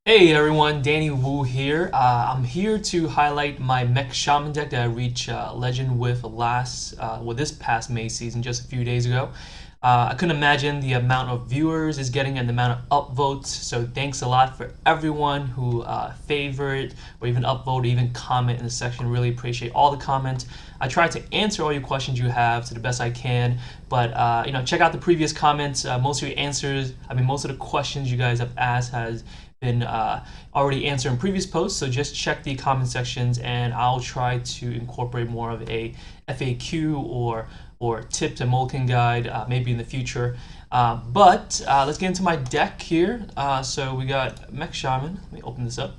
Hey everyone, Danny Wu here. I'm here to highlight my Mech Shaman deck that I reached Legend with this past May season, just a few days ago. I couldn't imagine the amount of viewers is getting and the amount of upvotes. So thanks a lot for everyone who favorite or even upvote or even comment in the section. Really appreciate all the comments. I try to answer all your questions you have to the best I can, but check out the previous comments. Most of your answers, most of the questions you guys have asked has been already answered in previous posts, so just check the comment sections and I'll try to incorporate more of a FAQ or tips and mulligan guide maybe in the future. But let's get into my deck here. So we got Mech Shaman. Let me open this up.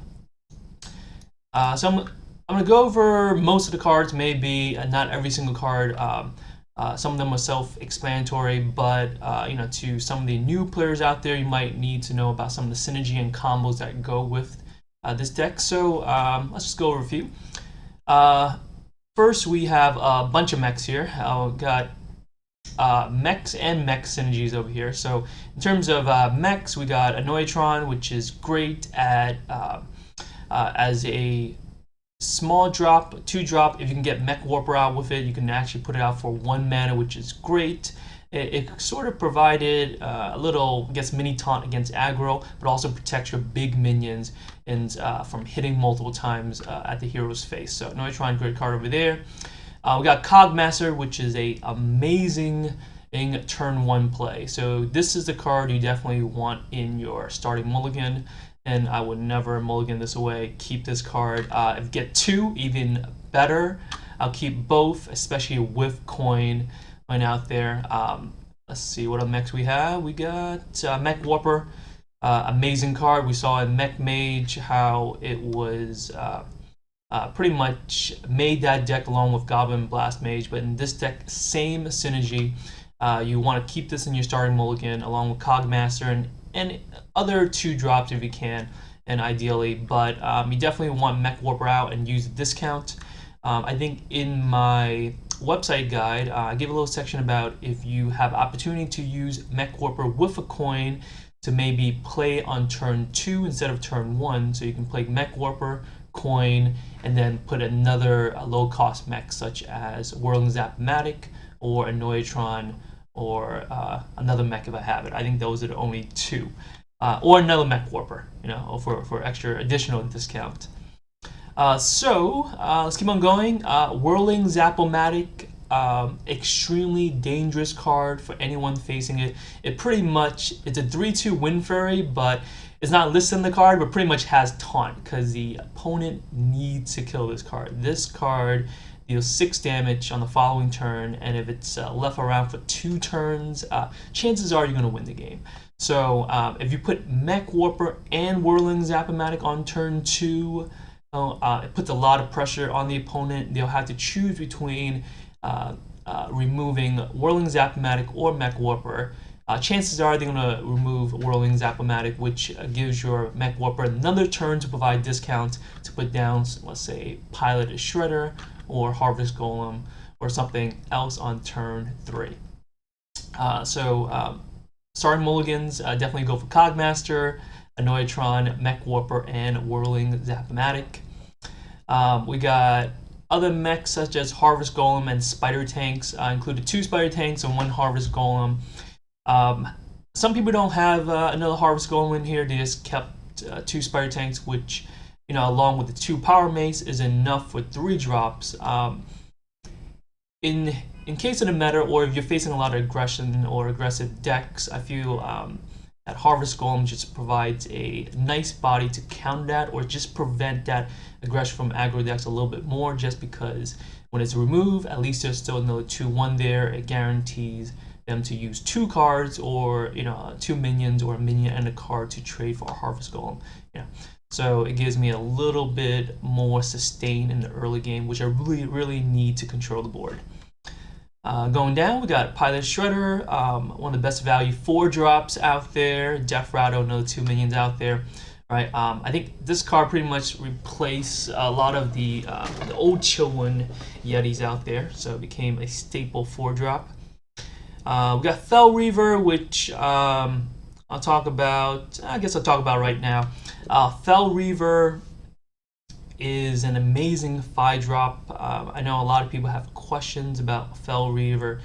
I'm going to go over most of the cards, maybe not every single card. Some of them are self-explanatory, but to some of the new players out there, you might need to know about some of the synergy and combos that go with this deck. So let's just go over a few. First, we have a bunch of mechs here. I've got mechs and mech synergies over here. So in terms of mechs, we got Anoitron, which is great at as a small drop, 2-drop. If you can get Mech Warper out with it, you can actually put it out for 1 mana, which is great. It sort of provided a little, I guess, mini taunt against aggro, but also protects your big minions and from hitting multiple times at the hero's face. So Neutron, great card over there. We got Cogmaster, which is a amazing turn 1 play. So this is the card you definitely want in your starting mulligan, and I would never mulligan this away. Keep this card. If you get 2, even better. I'll keep both, especially with coin when out there. Let's see what other mechs we have. We got Mech Warper, amazing card. We saw in Mech Mage how it was pretty much made that deck along with Goblin Blast Mage, but in this deck, same synergy. You want to keep this in your starting mulligan along with Cogmaster and other 2-drops if you can, and ideally, but you definitely want Mech Warper out and use a discount. I think in my website guide, I give a little section about if you have opportunity to use Mech Warper with a coin to maybe play on turn 2 instead of turn 1, so you can play Mech Warper, coin, and then put another low-cost mech such as Whirling Zap-O-Matic or a Noitron, or another mech if I have it. I think those are the only 2. Or another Mech Warper, for extra additional discount. So let's keep on going. Whirling Zap-O-Matic, extremely dangerous card for anyone facing it. It's a 3/2 Wind Fairy, but it's not listed in the card, but pretty much has taunt because the opponent needs to kill this card. This card deals 6 damage on the following turn, and if it's left around for 2 turns, chances are you're going to win the game. So if you put Mech Warper and Whirling Zap-O-Matic on turn 2, it puts a lot of pressure on the opponent. They'll have to choose between removing Whirling Zap-O-Matic or Mech Warper. Chances are they're going to remove Whirling Zap-O-Matic, which gives your Mech Warper another turn to provide discount to put down, let's say, Pilot a Shredder or Harvest Golem or something else on turn 3. Starting mulligans, definitely go for Cogmaster, Anoitron, Mech Warper, and Whirling Zap-O-Matic. We got other mechs such as Harvest Golem and Spider Tanks, included 2 Spider Tanks and 1 Harvest Golem. Some people don't have another Harvest Golem in here. They just kept 2 Spider Tanks, which, along with the 2 Power Mace, is enough for 3 drops. In case of the meta, or if you're facing a lot of aggression or aggressive decks, I feel that Harvest Golem just provides a nice body to counter that, or just prevent that aggression from aggro decks a little bit more, just because when it's removed, at least there's still another 2/1 there. It guarantees them to use 2 cards, or 2 minions, or a minion and a card to trade for a Harvest Golem. So it gives me a little bit more sustain in the early game, which I really need to control the board. Going down, we got Pilot Shredder, one of the best value 4-drops out there. Death Rattle, another 2 minions out there. Right? I think this card pretty much replaced a lot of the old Chillwind Yetis out there, so it became a staple 4-drop. We got Fell Reaver, which on I'll talk about, I guess I'll talk about right now. Fel Reaver is an amazing 5-drop. I know a lot of people have questions about Fel Reaver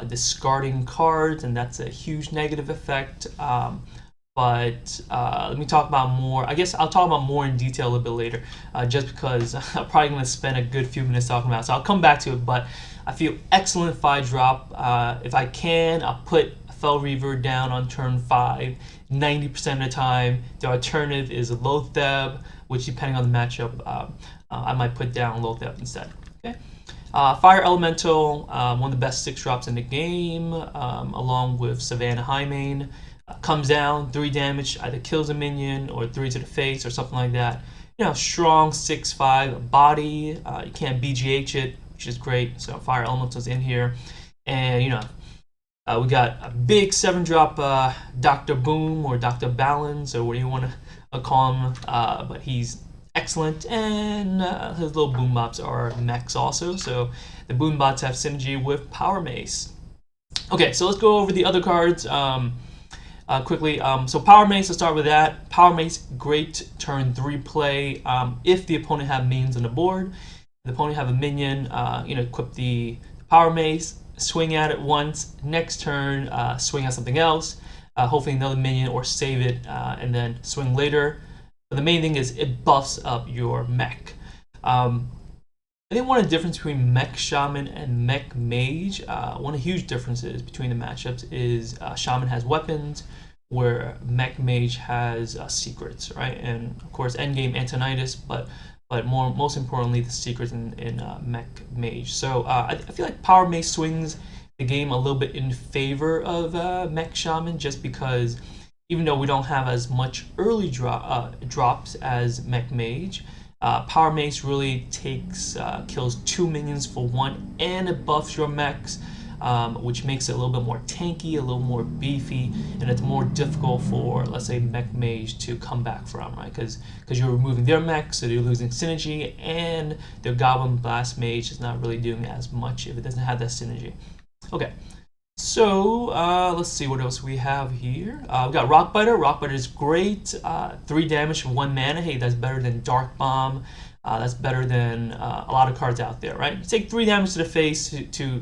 discarding cards, and that's a huge negative effect. But let me talk about more. I guess I'll talk about more in detail a little bit later, just because I'm probably going to spend a good few minutes talking about it. So I'll come back to it, but I feel excellent 5-drop. If I can, I'll put Fel Reaver down on turn 5 90% of the time. The alternative is Lotheb, which depending on the matchup, I might put down Lotheb instead. Okay. Fire Elemental, one of the best 6-drops in the game, along with Savannah Highmane. Comes down, 3 damage, either kills a minion or 3 to the face or something like that. You know, strong 6/5 body. You can't BGH it, which is great. So Fire Elemental's in here, and you know, we got a big 7-drop Dr. Boom or Dr. Balance or what do you want to call him, but he's excellent, and his little boom bots are mechs also. So the boom bots have synergy with Power Mace. Okay, so let's go over the other cards. Quickly, so Power Mace, let's start with that. Power Mace, great turn 3 play. If the opponent have minions on the board, the opponent have a minion, equip the Power Mace, swing at it once, next turn, swing at something else, hopefully another minion, or save it, and then swing later. But the main thing is it buffs up your mech. I think one of the differences between Mech Shaman and Mech Mage, one of the huge differences between the matchups is Shaman has weapons, where Mech Mage has secrets, right? And of course, endgame Antonitis, but most importantly, the secrets in Mech Mage. So I feel like Power Mace swings the game a little bit in favor of Mech Shaman, just because even though we don't have as much early drops as Mech Mage, Power Mace really kills 2 minions for 1, and it buffs your mechs, which makes it a little bit more tanky, a little more beefy, and it's more difficult for, let's say, Mech Mage to come back from, right? Because you're removing their mechs, so you're losing synergy, and their Goblin Blast Mage is not really doing as much if it doesn't have that synergy. Okay. So let's see what else we have here. We got Rockbiter. Rockbiter is great. 3 damage for 1 mana. Hey, that's better than Dark Bomb. That's better than a lot of cards out there, right? You take 3 damage to the face, to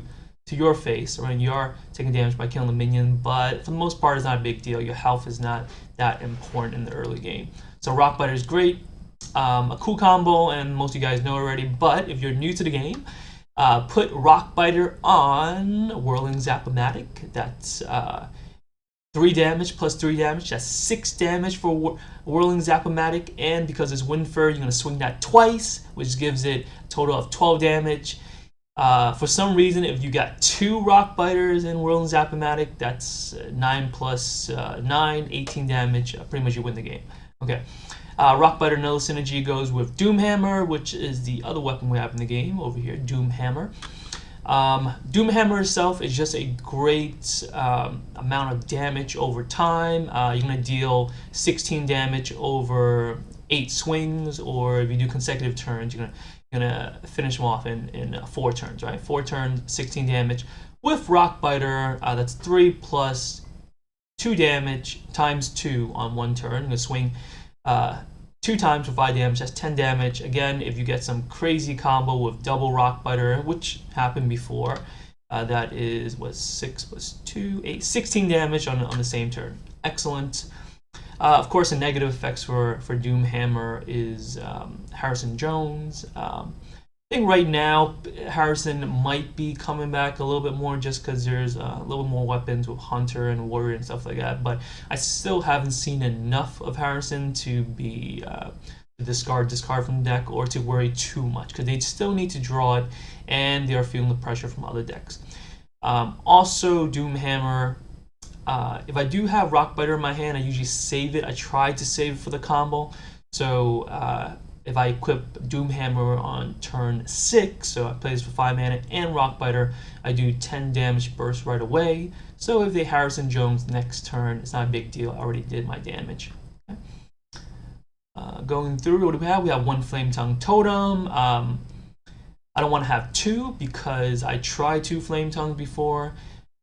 your face, right? You are taking damage by killing the minion, but for the most part, it's not a big deal. Your health is not that important in the early game. So Rockbiter is great. A cool combo, and most of you guys know already. But if you're new to the game, put Rockbiter on Whirling Zap-O-Matic. That's 3 damage plus 3 damage. That's 6 damage for Whirling Zap-O-Matic. And because it's Windfur, you're going to swing that twice, which gives it a total of 12 damage. For some reason, if you got 2 Rockbiters in Whirling Zap-O-Matic, that's 9 plus 9, 18 damage. Pretty much you win the game. Okay. Rockbiter Null synergy goes with Doomhammer, which is the other weapon we have in the game over here, Doomhammer. Doomhammer itself is just a great amount of damage over time. You're going to deal 16 damage over 8 swings, or if you do consecutive turns, you're gonna finish them off in 4 turns, right? 4 turns, 16 damage. With Rockbiter, that's 3 plus 2 damage times 2 on 1 turn. I'm going to swing 2 times for 5 damage, that's 10 damage. Again, if you get some crazy combo with double Rockbiter, which happened before, that is, 6 plus 2, 8, 16 damage on the same turn. Excellent. Of course, the negative effects for Doomhammer is Harrison Jones. I think right now Harrison might be coming back a little bit more, just because there's a little bit more weapons with Hunter and Warrior and stuff like that. But I still haven't seen enough of Harrison to be discard from the deck, or to worry too much, because they still need to draw it, and they are feeling the pressure from other decks. Also, Doomhammer. If I do have Rockbiter in my hand, I usually save it. I try to save it for the combo. So if I equip Doomhammer on turn 6, so I play this for 5 mana and Rockbiter, I do 10 damage burst right away. So if they Harrison Jones next turn, it's not a big deal. I already did my damage. Okay. Going through, what do we have? We have 1 Flame Tongue Totem. I don't want to have 2 because I tried 2 Flame Tongues before.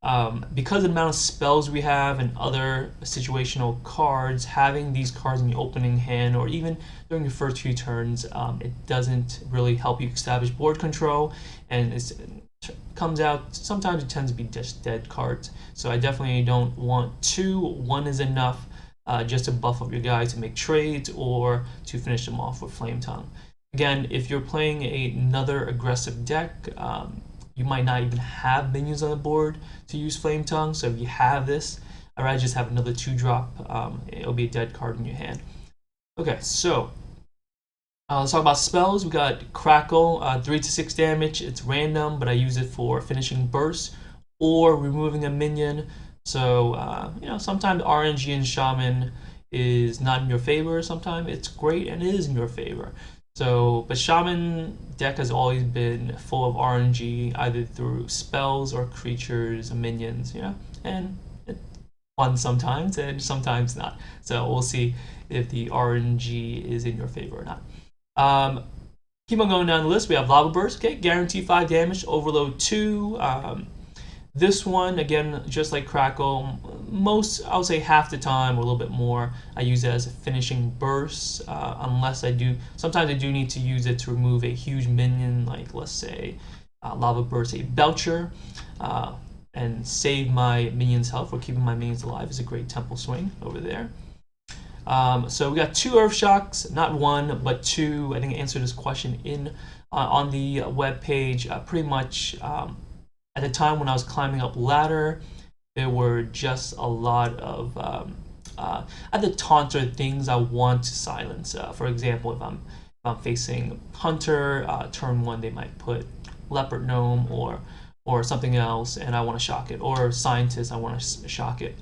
Because of the amount of spells we have and other situational cards, having these cards in your opening hand or even during your first few turns, it doesn't really help you establish board control, and it comes out, sometimes it tends to be just dead cards. So I definitely don't want two. One is enough just to buff up your guys to make trades or to finish them off with Flame Tongue. Again, if you're playing another aggressive deck, you might not even have minions on the board to use Flame Tongue. So if you have this, I'd rather just have another 2-drop. It'll be a dead card in your hand. Okay, so let's talk about spells. We got Crackle, 3 to 6 damage. It's random, but I use it for finishing bursts or removing a minion. So sometimes RNG in Shaman is not in your favor. Sometimes it's great and it is in your favor. So, but Shaman deck has always been full of RNG, either through spells or creatures and minions, and it's fun sometimes and sometimes not. So we'll see if the RNG is in your favor or not. Keep on going down the list. We have Lava Burst, okay, guarantee 5 damage, Overload 2. This one, again, just like Crackle, I would say half the time or a little bit more, I use it as a finishing burst, unless sometimes I do need to use it to remove a huge minion, like let's say Lava Burst, a Belcher, and save my minions' health or keeping my minions alive is a great Temple Swing over there. So we got 2 Earth Shocks, not 1, but 2. I think I answered this question on the web page. Pretty much at the time when I was climbing up ladder, there were just a lot of other taunter things I want to silence. For example, if I'm facing Hunter, turn 1 they might put Leopard Gnome or something else, and I want to shock it. Or Scientist, I want to shock it.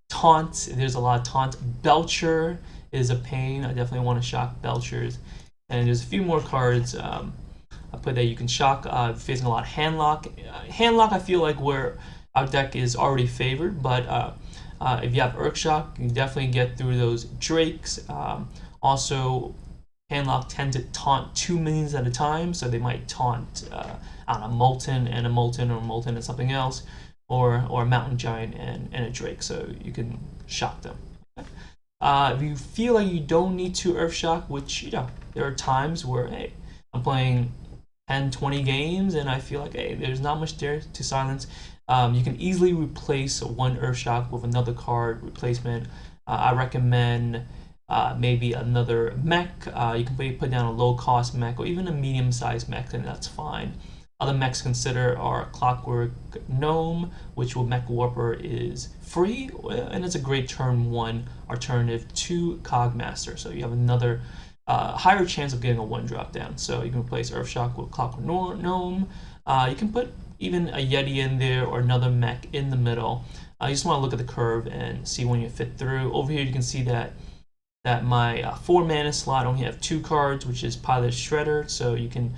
Taunt, there's a lot of taunt. Belcher is a pain. I definitely want to shock Belchers. And there's a few more cards I put that you can shock, facing a lot of Handlock. Handlock, I feel like where our deck is already favored, but if you have Urkshock, you can definitely get through those Drakes. Also, Handlock tend to taunt 2 minions at a time, so they might taunt a Molten and a Molten, or Molten and something else, or a Mountain Giant and a Drake, so you can shock them. If you feel like you don't need to Earthshock, which, there are times where, hey, I'm playing 10, 20 games, and I feel like, hey, there's not much there to silence. You can easily replace 1 Earthshock with another card replacement. I recommend maybe another mech. You can put down a low-cost mech or even a medium-sized mech, and that's fine. Other mechs consider are Clockwork Gnome, which with Mech Warper is free, and it's a great turn 1 alternative to Cogmaster. So you have another higher chance of getting a 1-drop down. So you can replace Earthshock with Clockwork Gnome. You can put even a Yeti in there or another mech in the middle. You just want to look at the curve and see when you fit through. Over here you can see that my 4 mana slot only have 2 cards, which is Pilot Shredder. So you can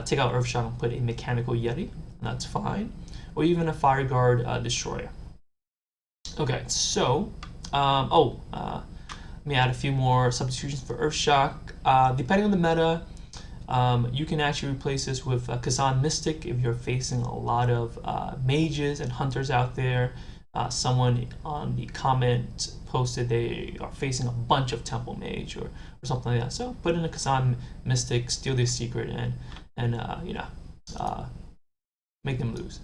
take out Earthshock and put a Mechanical Yeti, and that's fine. Or even a Fire Guard Destroyer. Okay, so let me add a few more substitutions for Earthshock. Depending on the meta, you can actually replace this with Kazan Mystic if you're facing a lot of mages and hunters out there. Someone on the comment posted they are facing a bunch of Temple Mage or something like that. So put in a Kazan Mystic, steal their secret, and make them lose.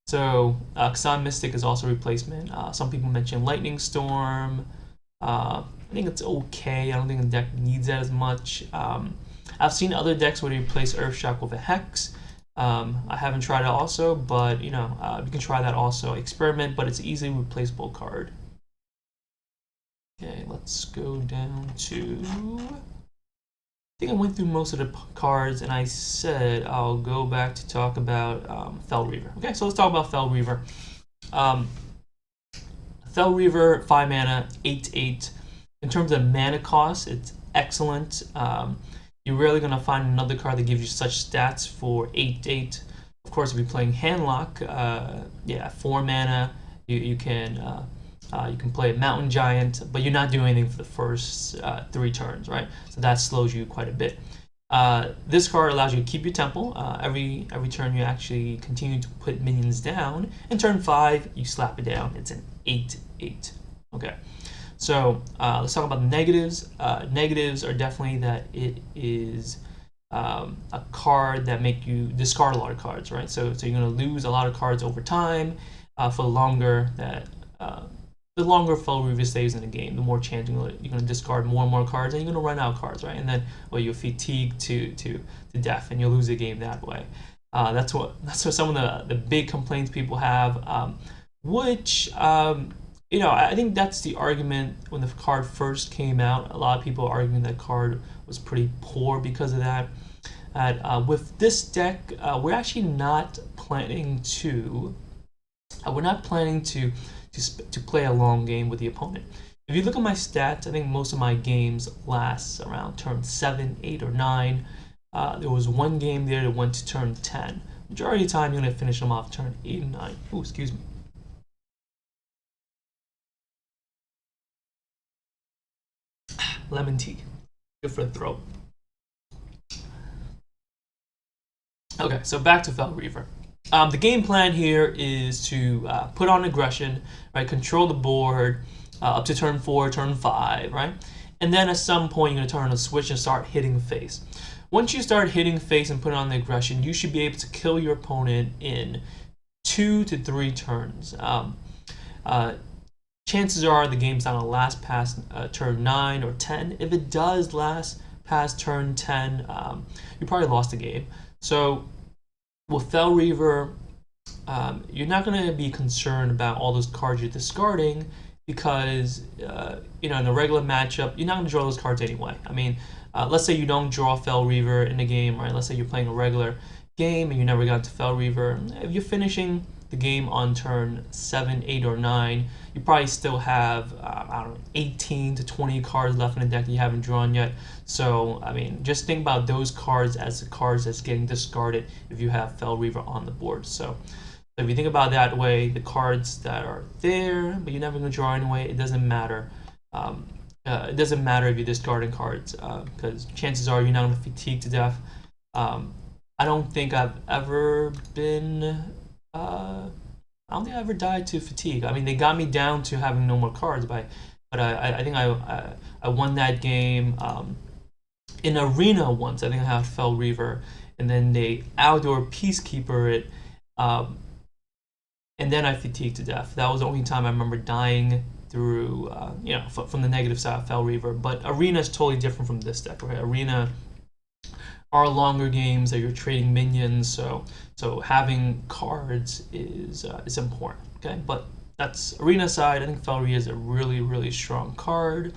So Kazan Mystic is also a replacement. Some people mention Lightning Storm. I think it's okay. I don't think the deck needs that as much. I've seen other decks where they replace Earthshock with a Hex. I haven't tried it also, but you can try that also. Experiment, but it's an easily replaceable card. Okay, let's go down to... I think I went through most of the cards, and I said I'll go back to talk about Fel Reaver. Okay, so let's talk about Fel Reaver. Fel Reaver, 5 mana, 8/8. In terms of mana cost, it's excellent. You're rarely going to find another card that gives you such stats for 8/8. Of course, if you're playing Handlock, 4 mana, you can play a Mountain Giant, but you're not doing anything for the first 3 turns, right? So that slows you quite a bit. This card allows you to keep your tempo. Every turn you actually continue to put minions down. And turn 5, you slap it down. It's an 8/8. Okay. So let's talk about the negatives. Negatives are definitely that it is a card that make you discard a lot of cards, right? So you're gonna lose a lot of cards over time. For the longer Fel Reaver stays in the game, the more chance you're gonna discard more and more cards, and you're gonna run out of cards, right? And then you'll fatigue to death, and you'll lose the game that way. That's what some of the big complaints people have, which I think that's the argument when the card first came out. A lot of people are arguing that card was pretty poor because of that. With this deck, we're actually not planning to. We're not planning to play a long game with the opponent. If you look at my stats, I think most of my games last around turn 7, 8, or 9. There was one game there that went to turn 10. Majority of the time, you're going to finish them off turn 8 and 9. Oh, excuse me. Lemon tea. Good for the throat. Okay, so back to Fel Reaver. The game plan here is to put on aggression, right? Control the board up to turn 4, turn 5, right? And then at some point, you're going to turn on a switch and start hitting face. Once you start hitting face and put on the aggression, you should be able to kill your opponent in 2 to 3 turns. Chances are the game's not going to last past turn 9 or 10. If it does last past turn 10, you probably lost the game. So with Fel Reaver, you're not going to be concerned about all those cards you're discarding because, in a regular matchup, you're not going to draw those cards anyway. I mean, let's say you don't draw Fel Reaver in the game, right? Let's say you're playing a regular game and you never got to Fel Reaver. If you're finishing the game on turn 7, 8, or 9, you probably still have, 18 to 20 cards left in the deck that you haven't drawn yet. So, I mean, just think about those cards as the cards that's getting discarded if you have Fel Reaver on the board. So if you think about it that way, the cards that are there, but you're never going to draw anyway, it doesn't matter. It doesn't matter if you're discarding cards because chances are you're not going to fatigue to death. I don't think I've ever been. I don't think I ever died to fatigue. I mean, they got me down to having no more cards, but I think I won that game in arena once. I think I had Fel Reaver, and then they outdoor Peacekeeper it, and then I fatigued to death. That was the only time I remember dying through, from the negative side of Fel Reaver. But arena is totally different from this deck, right? Arena are longer games that you're trading minions, so having cards is important. Okay, but that's arena side. I think Fel Reaver is a really strong card.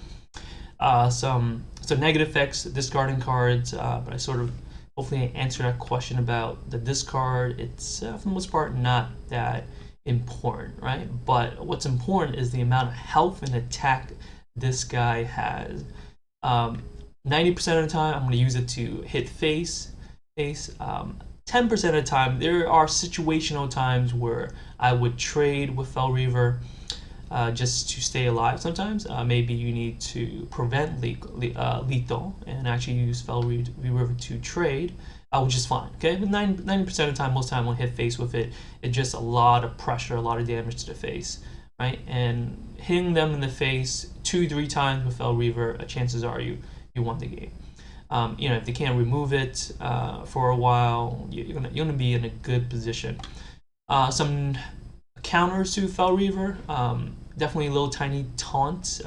Some negative effects, discarding cards, but I sort of hopefully answer that question about the discard. It's for the most part not that important, right? But what's important is the amount of health and attack this guy has. 90% of the time, I'm going to use it to hit face. 10% of the time, there are situational times where I would trade with Fel Reaver just to stay alive sometimes. Maybe you need to prevent lethal and actually use Fel Reaver to trade, which is fine. Okay, but 90% of the time, most of the time, when I hit face with it, it's just a lot of pressure, a lot of damage to the face, right? And hitting them in the face 2-3 times with Fel Reaver, chances are you won the game. If they can't remove it for a while, you're gonna be in a good position. Some counters to Fel Reaver, definitely a little tiny taunt.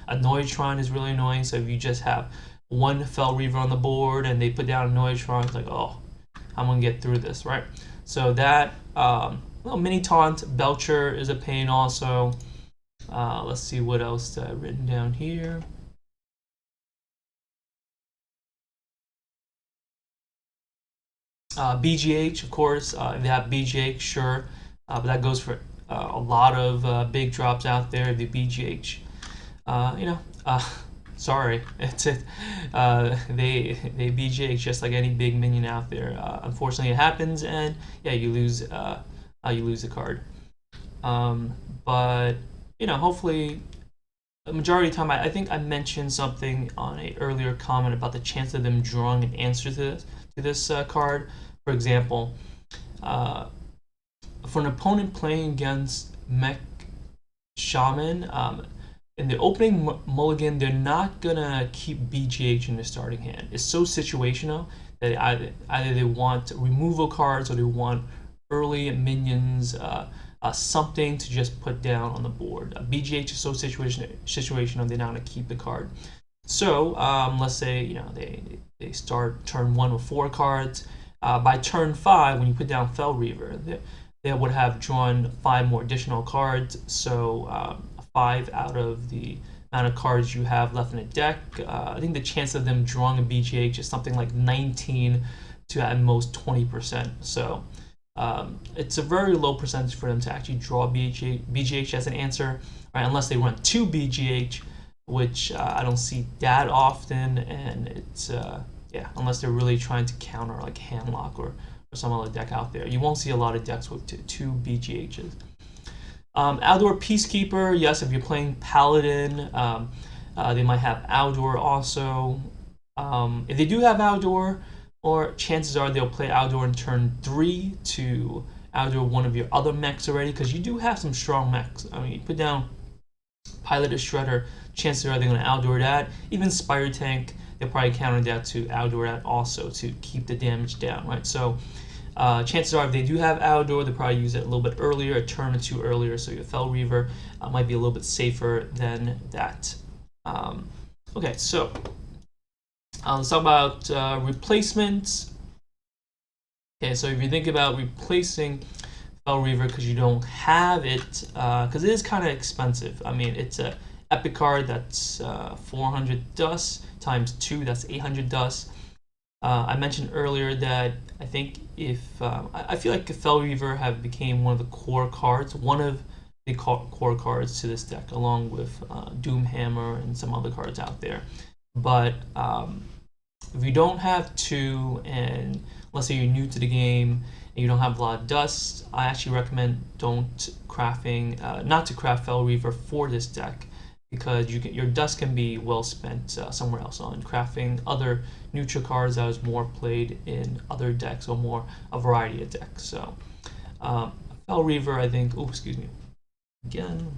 Annoytron is really annoying. So if you just have one Fel Reaver on the board and they put down Annoytron, it's like, oh, I'm gonna get through this, right? So that little mini taunt. Belcher is a pain also. Let's see what else I've written down here. BGH, of course, if they have BGH, sure, but that goes for a lot of big drops out there. The BGH, sorry, it's it. They BGH just like any big minion out there. Unfortunately, it happens, and yeah, you lose the card. But hopefully the majority of the time, I think I mentioned something on a earlier comment about the chance of them drawing an answer to this card. For example, uh, for an opponent playing against Mech Shaman, in the opening mulligan, they're not gonna keep BGH in their starting hand. It's so situational that either they want removal cards or they want early minions, something to just put down on the board. BGH is so situational they're not gonna keep the card. So let's say they start turn 1 with 4 cards. By turn 5, when you put down Fel Reaver, they would have drawn 5 more additional cards. So 5 out of the amount of cards you have left in a deck. I think the chance of them drawing a BGH is something like 19 to at most 20%. So it's a very low percentage for them to actually draw BGH as an answer, right? Unless they run 2 BGH, which I don't see that often, and it's yeah, unless they're really trying to counter like Handlock or some other deck out there. You won't see a lot of decks with 2 BGHs. Aldor Peacekeeper, yes, if you're playing Paladin, they might have Aldor also. If they do have Aldor, or chances are they'll play Aldor in turn 3 to Aldor one of your other mechs already, because you do have some strong mechs. I mean, you put down Pilot or Shredder, chances are they're going to Aldor that. Even Spire Tank, they'll probably counter that to Aldor that also to keep the damage down, right? So chances are if they do have Aldor, they'll probably use it a little bit earlier, a turn or 2 earlier, so your Fel Reaver might be a little bit safer than that. Okay, so let's talk about replacements. Okay, so if you think about replacing Fel Reaver because you don't have it, because it is kind of expensive. I mean, it's a epic card that's 400 dust times 2, that's 800 dust. I mentioned earlier that I think if I feel like Fel Reaver have became one of the core cards, one of the core cards to this deck, along with Doomhammer and some other cards out there. But if you don't have 2, and let's say you're new to the game and you don't have a lot of dust, I actually recommend not to craft Fel Reaver for this deck, because your dust can be well spent somewhere else on crafting other neutral cards that was more played in other decks or more a variety of decks. So Fel Reaver, I think. Oh, excuse me. Again.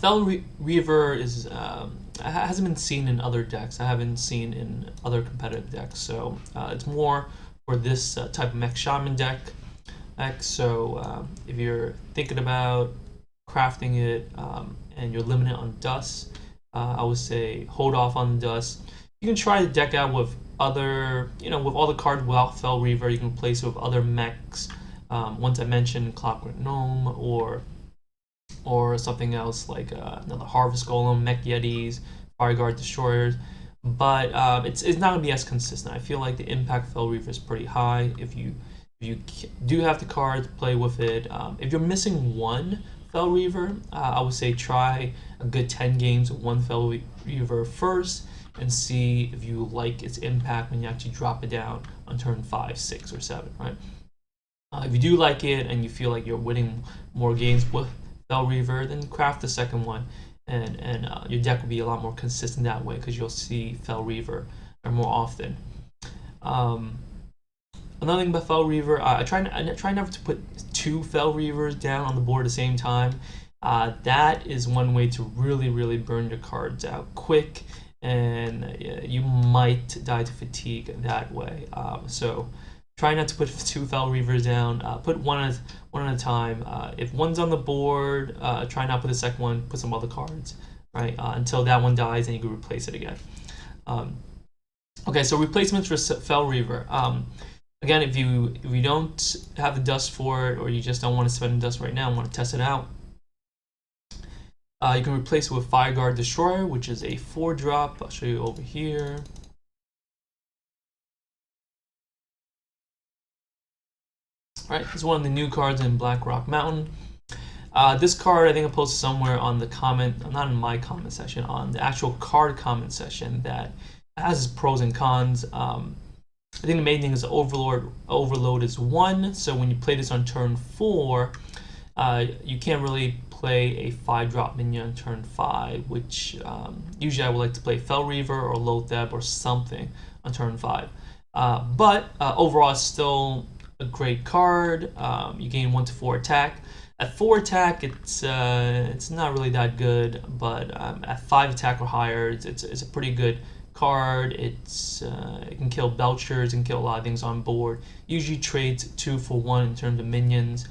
Fel Reaver is hasn't been seen in other decks. I haven't seen in other competitive decks. So it's more for this type of Mech Shaman deck. So if you're thinking about crafting it and you're limited on dust, I would say hold off on the dust. You can try to deck out with other, with all the cards without Fel Reaver. You can replace it with other mechs. Once I mentioned Clockwork Gnome or something else like another Harvest Golem, Mech Yetis, Fireguard Destroyers. But it's not going to be as consistent. I feel like the impact Fel Reaver is pretty high. If you do have the cards, play with it. If you're missing one Fel Reaver, I would say try a good 10 games with one Fel Reaver first and see if you like its impact when you actually drop it down on turn 5, 6, or 7, right? If you do like it and you feel like you're winning more games with Fel Reaver, then craft the second one, and your deck will be a lot more consistent that way because you'll see Fel Reaver more often. Another thing about Fel Reaver, I try never to put 2 Fel Reavers down on the board at the same time. That is one way to really burn your cards out quick, and you might die to fatigue that way. So try not to put 2 Fel Reavers down. Put one at a time. If one's on the board, try not to put the second one. Put some other cards, right? Until that one dies, and you can replace it again. Okay, so replacements for Fel Reaver. Again, if you don't have the dust for it, or you just don't want to spend the dust right now and want to test it out, you can replace it with Fireguard Destroyer, which is a 4-drop. I'll show you over here. Right, it's one of the new cards in Black Rock Mountain. This card, I think I posted somewhere on the comment, not in my comment section, on the actual card comment section, that has its pros and cons. I think the main thing is overload is 1, so when you play this on turn 4, you can't really play a 5-drop minion on turn 5, which usually I would like to play Fel Reaver or Loatheb or something on turn 5. But overall, it's still a great card. You gain 1 to 4 attack. At 4 attack, it's not really that good, but at 5 attack or higher, it's a pretty good card. It can kill Belchers and kill a lot of things on board. Usually trades 2 for 1 in terms of minions.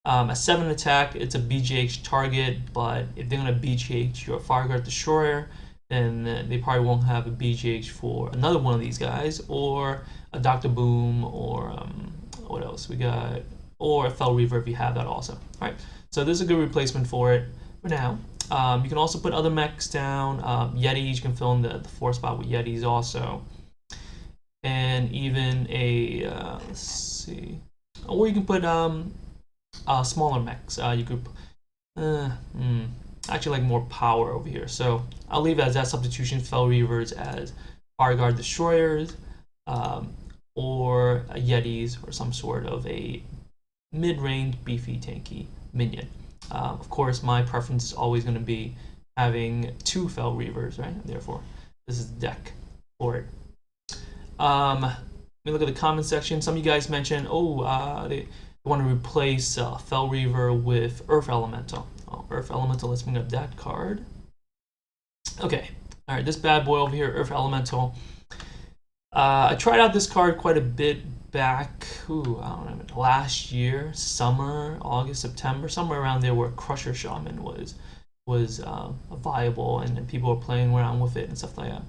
At 7 attack, it's a BGH target, but if they're going to BGH your Fireguard Destroyer, then they probably won't have a BGH for another one of these guys, or a Dr. Boom, or what else we got, or a Fel Reaver if you have that also. Alright, so this is a good replacement for it for now. You can also put other mechs down. Yetis, you can fill in the 4 spot with Yetis also. And even a, let's see, or you can put smaller mechs. You could actually like more power over here. So I'll leave it as that substitution. Fel Reavers as Fireguard Destroyers, or Yetis, or some sort of a mid-range beefy tanky minion. Of course, my preference is always going to be having 2 Fel Reavers, right? Therefore, this is the deck for it. Let me look at the comment section. Some of you guys mentioned, they want to replace Fel Reaver with Earth Elemental. Earth Elemental, let's bring up that card. Okay, all right, this bad boy over here, Earth Elemental. I tried out this card quite a bit back, I don't know, last year, summer, August, September, somewhere around there, where Crusher Shaman was viable and people were playing around with it and stuff like that.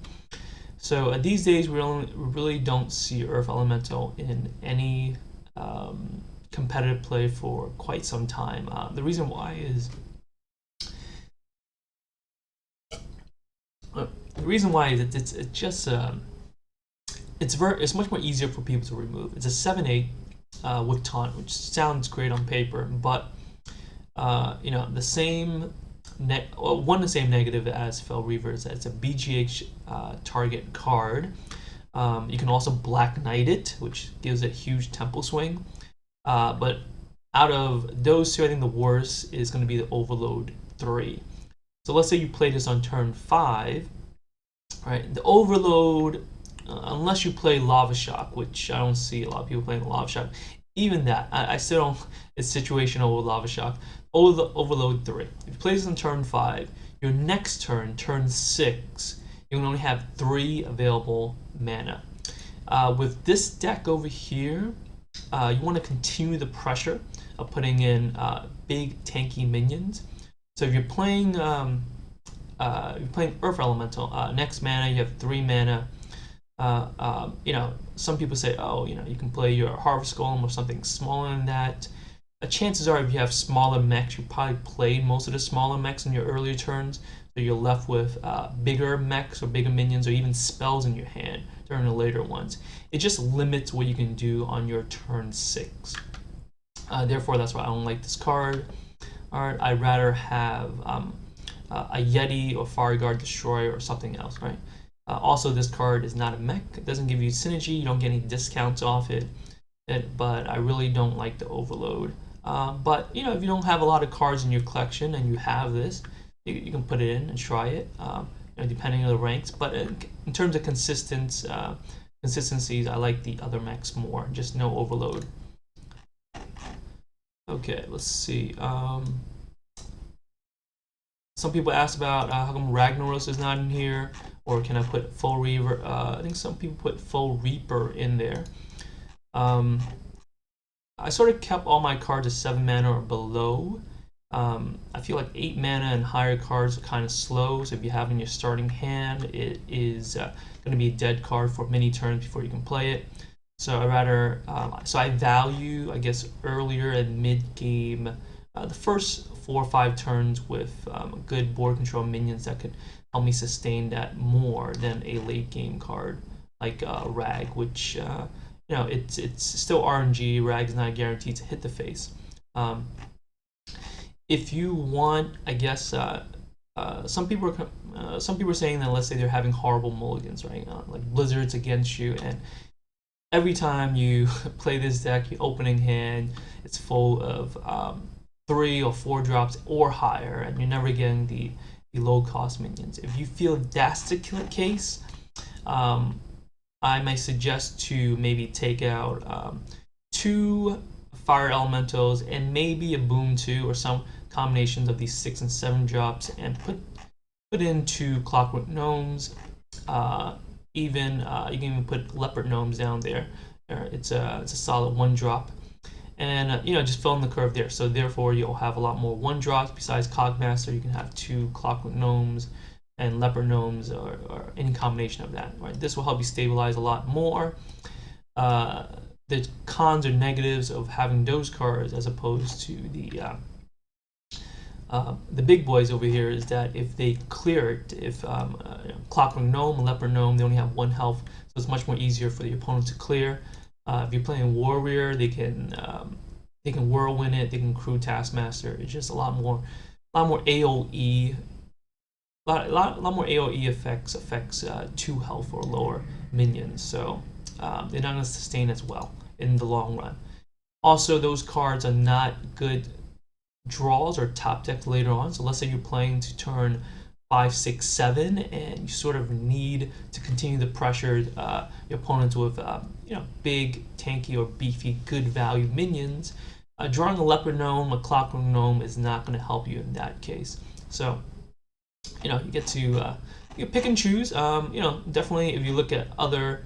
So these days, we really don't see Earth Elemental in any competitive play for quite some time. The reason why is it's just it's much more easier for people to remove. It's a 7/8 with taunt, which sounds great on paper, but the same the same negative as Fel Reaver is that it's a BGH target card. You can also Black Knight it, which gives it huge tempo swing. But out of those two, I think the worst is going to be the Overload 3. So let's say you play this on turn 5, right? The Overload, unless you play Lava Shock, which I don't see a lot of people playing Lava Shock, even that, I still don't, it's situational with Lava Shock. Overload 3. If you play this on turn 5, your next turn, turn 6, you can only have 3 available mana. With this deck over here, you want to continue the pressure of putting in big tanky minions. So if you're playing Earth Elemental, next mana you have 3 mana. Some people say, you can play your Harvest Golem or something smaller than that. Chances are, if you have smaller mechs, you probably played most of the smaller mechs in your earlier turns, so you're left with bigger mechs or bigger minions or even spells in your hand during the later ones. It just limits what you can do on your turn 6. Therefore, that's why I don't like this card. Alright, I'd rather have a Yeti or Fireguard Destroyer or something else, right? Also, this card is not a mech. It doesn't give you synergy. You don't get any discounts off it. But I really don't like the Overload. But if you don't have a lot of cards in your collection and you have this, you can put it in and try it, depending on the ranks. But in terms of consistencies, I like the other mechs more. Just no Overload. Okay, let's see. Some people asked about how come Ragnaros is not in here, or can I put Fel Reaver? I think some people put Fel Reaper in there. I sort of kept all my cards at 7 mana or below. I feel like 8 mana and higher cards are kind of slow, so if you have in your starting hand, it is going to be a dead card for many turns before you can play it. So I value, I guess, earlier and mid-game, the first 4 or 5 turns with good board control minions that could help me sustain that more than a late-game card like Rag, which it's still RNG. Rag's not guaranteed to hit the face. If you want, I guess some people are saying that, let's say they're having horrible mulligans, right? Like blizzards against you, and every time you play this deck, your opening hand, it's full of 3 or 4 drops or higher, and you're never getting the low cost minions. If you feel that's the case, I may suggest to maybe take out 2 fire elementals and maybe a boom 2 or some combinations of these 6 and 7 drops, and put in 2 clockwork gnomes. Even you can even put leopard gnomes down there. It's a solid 1 drop, and just fill in the curve there. So therefore you'll have a lot more 1 drops. Besides Cogmaster, you can have 2 clockwork gnomes and leopard gnomes, or any combination of that. Right, this will help you stabilize a lot more. The cons or negatives of having those cards as opposed to the big boys over here is that if they clear it, if Clockwork Gnome and Leopard Gnome, they only have 1 health, so it's much more easier for the opponent to clear. If you're playing Warrior, they can whirlwind it, they can crew Taskmaster. It's just a lot more AOE, lot more AOE affects 2 health or lower minions, so they're not going to sustain as well in the long run. Also, those cards are not good draws or top deck later on. So let's say you're playing to turn 5, 6, 7, and you sort of need to continue to pressure your opponents with big, tanky, or beefy, good value minions. Drawing a Leopard Gnome, a Clockwork Gnome is not going to help you in that case. So you get to you pick and choose. Definitely if you look at other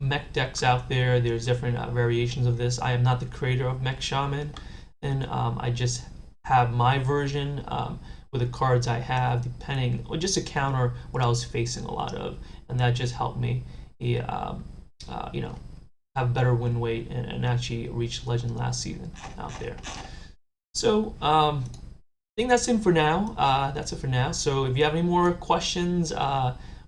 mech decks out there, there's different variations of this. I am not the creator of Mech Shaman, and I just have my version with the cards I have, depending, or just to counter what I was facing a lot of, and that just helped me, have better win weight and actually reach Legend last season out there. So I think that's it for now. So if you have any more questions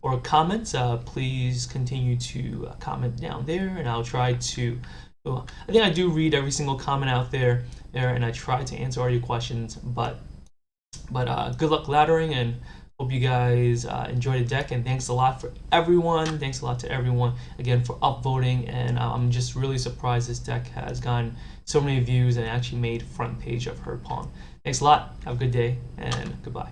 or comments, please continue to comment down there, and I'll try to. I think I do read every single comment out there, and I try to answer all your questions. But good luck laddering, and hope you guys enjoy the deck. And thanks a lot for everyone. Thanks a lot to everyone again for upvoting. And I'm just really surprised this deck has gotten so many views and actually made front page of Herd Pawn. Thanks a lot. Have a good day, and goodbye.